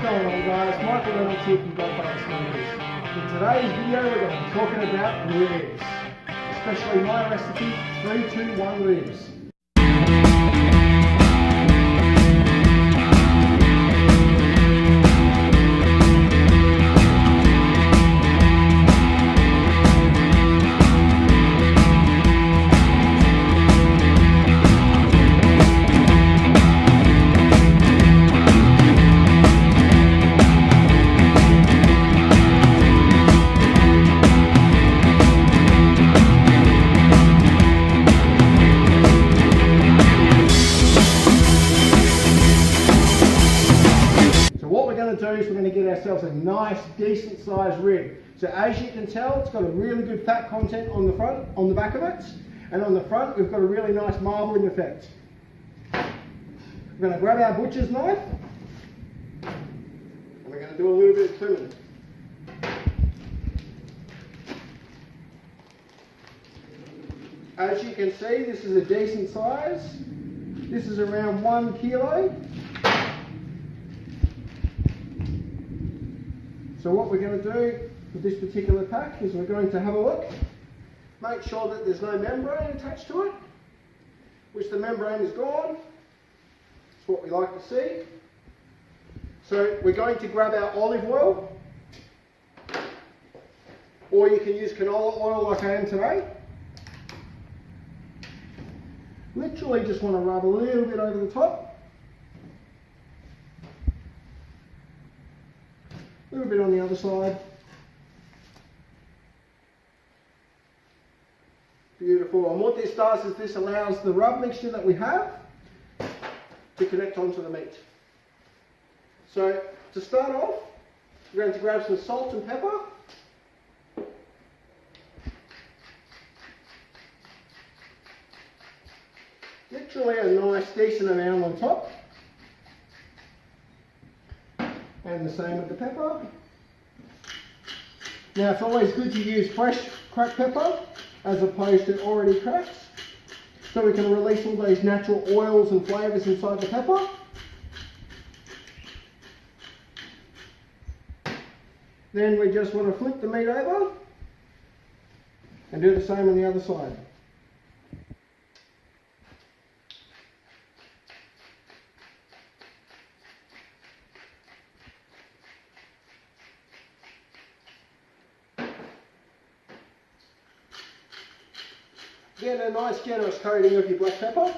What's going on, guys? Michael Reynolds here from Godfather Smoothies. In today's video we're going to be talking about ribs, especially my recipe 3-2-1 ribs. Is we're going to get ourselves a nice decent sized rib. So as you can tell, it's got a really good fat content on the front, on the back of it, and on the front we've got a really nice marbling effect. We're going to grab our butcher's knife and we're going to do a little bit of trimming. As you can see, this is a decent size. This is around 1 kilo. So what we're going to do with this particular pack is we're going to have a look, make sure that there's no membrane attached to it, which the membrane is gone. That's what we like to see. So we're going to grab our olive oil, or you can use canola oil like I am today. Literally just want to rub a little bit over the top. A little bit on the other side. Beautiful. And what this does is this allows the rub mixture that we have to connect onto the meat. So to start off, we're going to grab some salt and pepper. Literally a nice decent amount on top. And the same with the pepper. Now it's always good to use fresh cracked pepper as opposed to already cracked, so we can release all those natural oils and flavours inside the pepper. Then we just want to flip the meat over and do the same on the other side. Get a nice generous coating of your black pepper.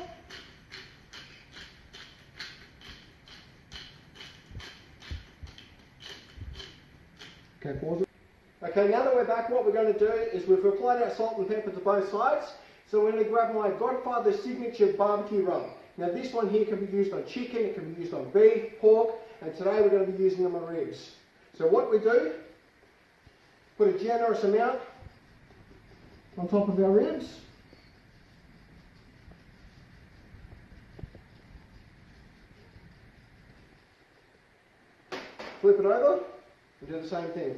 Okay, pause it. Okay, now that we're back, what we're going to do is we've applied our salt and pepper to both sides. So we're going to grab my Godfather signature barbecue rub. Now this one here can be used on chicken, it can be used on beef, pork, and today we're going to be using them on ribs. So what we do, put a generous amount on top of our ribs. Flip it over and do the same thing.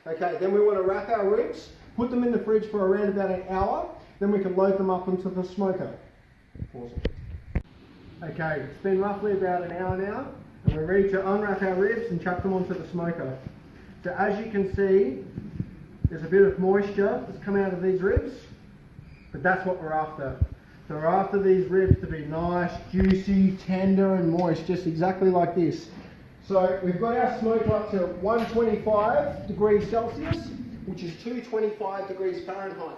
Okay, then we want to wrap our ribs, put them in the fridge for around about an hour, then we can load them up into the smoker. Awesome. Okay, it's been roughly about an hour now, and we're ready to unwrap our ribs and chuck them onto the smoker. So as you can see, there's a bit of moisture that's come out of these ribs, but that's what we're after. So we're after these ribs to be nice, juicy, tender and moist, just exactly like this. So we've got our smoker up to 125 degrees Celsius, which is 225 degrees Fahrenheit.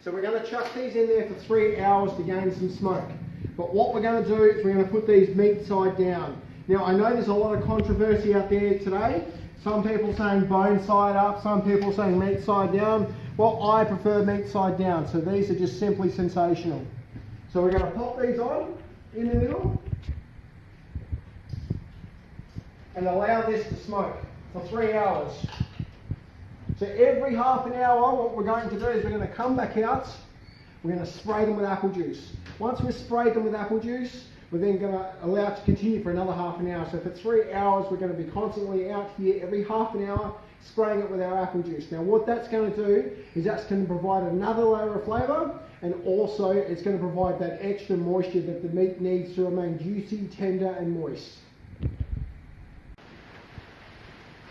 So we're going to chuck these in there for 3 hours to gain some smoke. But what we're going to do is we're going to put these meat side down. Now I know there's a lot of controversy out there today. Some people saying bone side up, some people saying meat side down. Well, I prefer meat side down, so these are just simply sensational. So we're going to pop these on in the middle and allow this to smoke for 3 hours. So every half an hour, what we're going to do is we're going to come back out, we're going to spray them with apple juice. Once we've sprayed them with apple juice, we're then going to allow it to continue for another half an hour. So for 3 hours, we're going to be constantly out here every half an hour spraying it with our apple juice. Now what that's going to do is that's going to provide another layer of flavour, and also it's going to provide that extra moisture that the meat needs to remain juicy, tender and moist.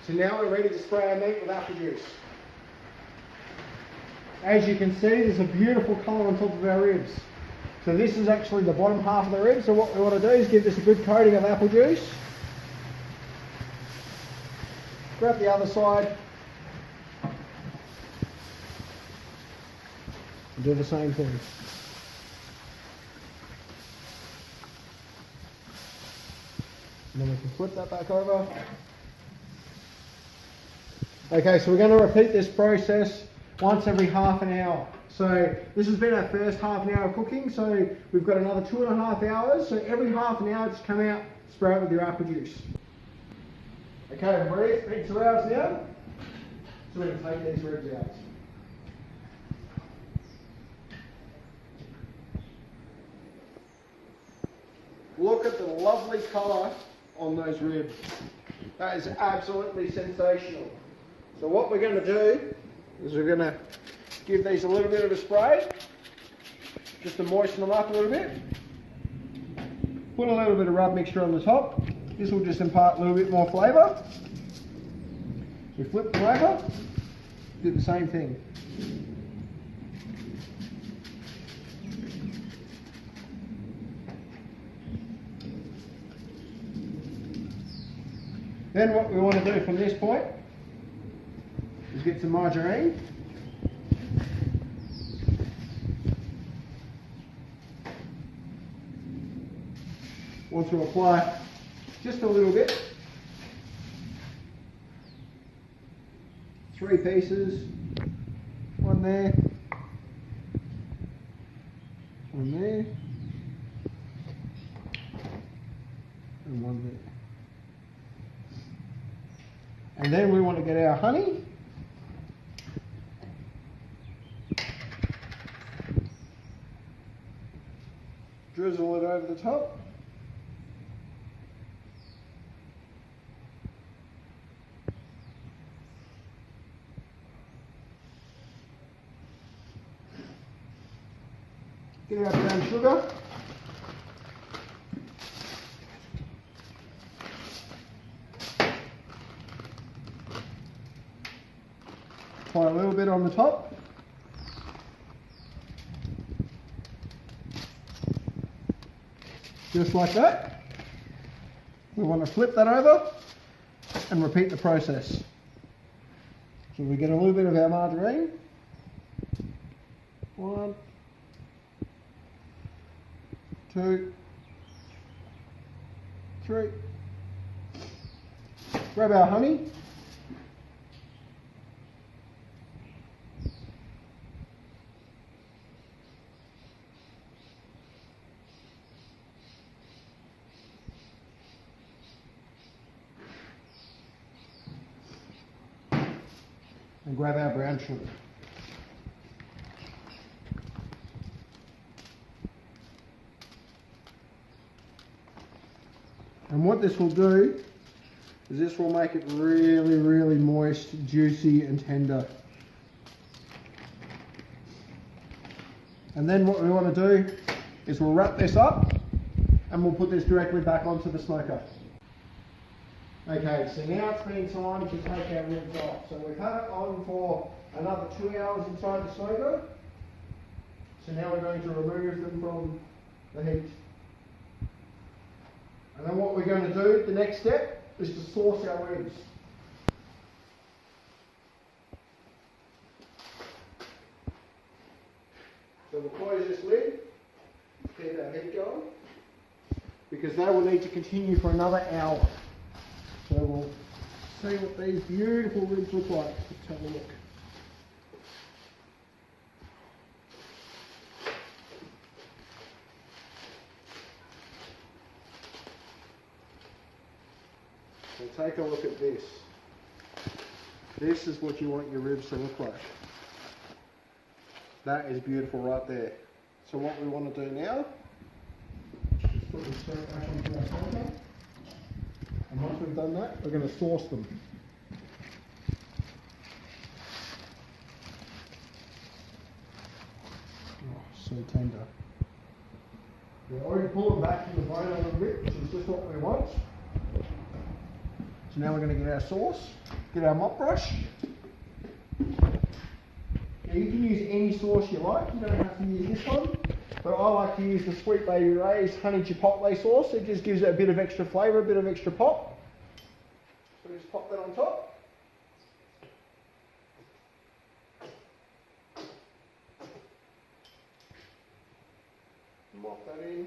So now we're ready to spray our meat with apple juice. As you can see, there's a beautiful colour on top of our ribs. So this is actually the bottom half of the rib. So what we want to do is give this a good coating of apple juice. Grab the other side. And do the same thing. And then we can flip that back over. Okay, so we're going to repeat this process once every half an hour. So this has been our first half an hour of cooking, so we've got another 2.5 hours. So every half an hour, just come out, spray it with your apple juice. Okay, we're ready. It's been 2 hours now. So we're going to take these ribs out. Look at the lovely colour on those ribs. That is absolutely sensational. So what we're going to do is we're going to give these a little bit of a spray, just to moisten them up a little bit. Put a little bit of rub mixture on the top. This will just impart a little bit more flavour. We flip them over, do the same thing. Then what we want to do from this point is get some margarine. Want to apply just a little bit. 3 pieces. One there. One there. And one there. And then we want to get our honey. Drizzle it over the top. Get our brown sugar. Apply a little bit on the top. Just like that. We want to flip that over and repeat the process. So we get a little bit of our margarine. 1, 2, 3. Grab our honey. And grab our brown sugar. And what this will do is this will make it really, really moist, juicy and tender. And then what we want to do is we'll wrap this up and we'll put this directly back onto the smoker. Okay, so now it's been time to take our ribs off. So we've had it on for another 2 hours inside the smoker. So now we're going to remove them from the heat. And then what we're going to do, the next step, is to sauce our ribs. So we'll close this lid, keep our heat going, because they will need to continue for another hour. So we'll see what these beautiful ribs look like. Let's have a look. So take a look at this. This is what you want your ribs to look like. That is beautiful right there. So what we want to do now is put we stir it back onto our smoker. And once we've done that, we're going to sauce them. Oh, so tender. We already pulled them back from the bone a little bit, which is just what we want. So now we're going to get our sauce, get our mop brush. Now you can use any sauce you like, you don't have to use this one. But I like to use the Sweet Baby Ray's honey chipotle sauce. It just gives it a bit of extra flavour, a bit of extra pop. So just pop that on top. Mop that in.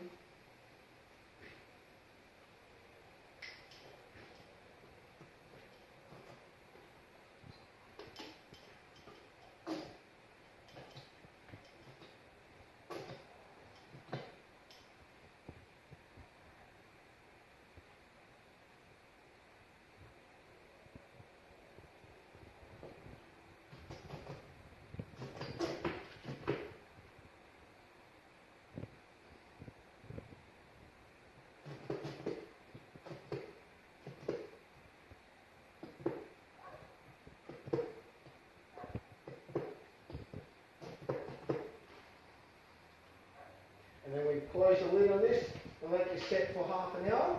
And then we close the lid on this and let it set for half an hour.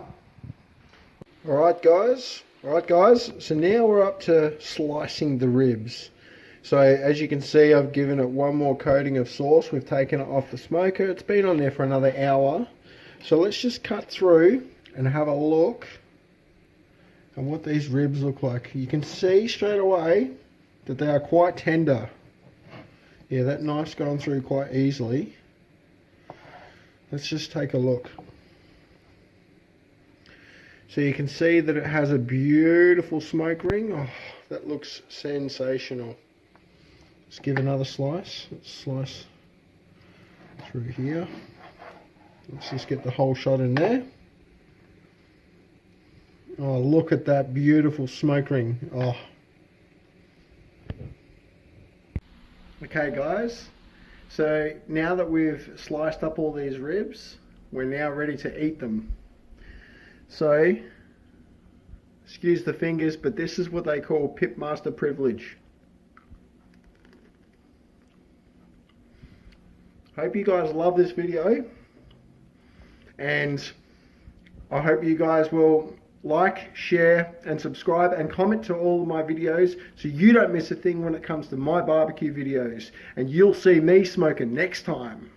Alright guys, so now we're up to slicing the ribs. So as you can see, I've given it one more coating of sauce. We've taken it off the smoker. It's been on there for another hour. So let's just cut through and have a look at what these ribs look like. You can see straight away that they are quite tender. Yeah, that knife's gone through quite easily. Let's just take a look. So you can see that it has a beautiful smoke ring. Oh, that looks sensational. Let's give another slice. Let's slice through here. Let's just get the whole shot in there. Oh, look at that beautiful smoke ring. Oh. Okay guys. So now that we've sliced up all these ribs, we're now ready to eat them. So, excuse the fingers, but this is what they call Pitmaster privilege. Hope you guys love this video, and I hope you guys will like, share and subscribe and comment to all of my videos so you don't miss a thing when it comes to my barbecue videos, and you'll see me smoking next time.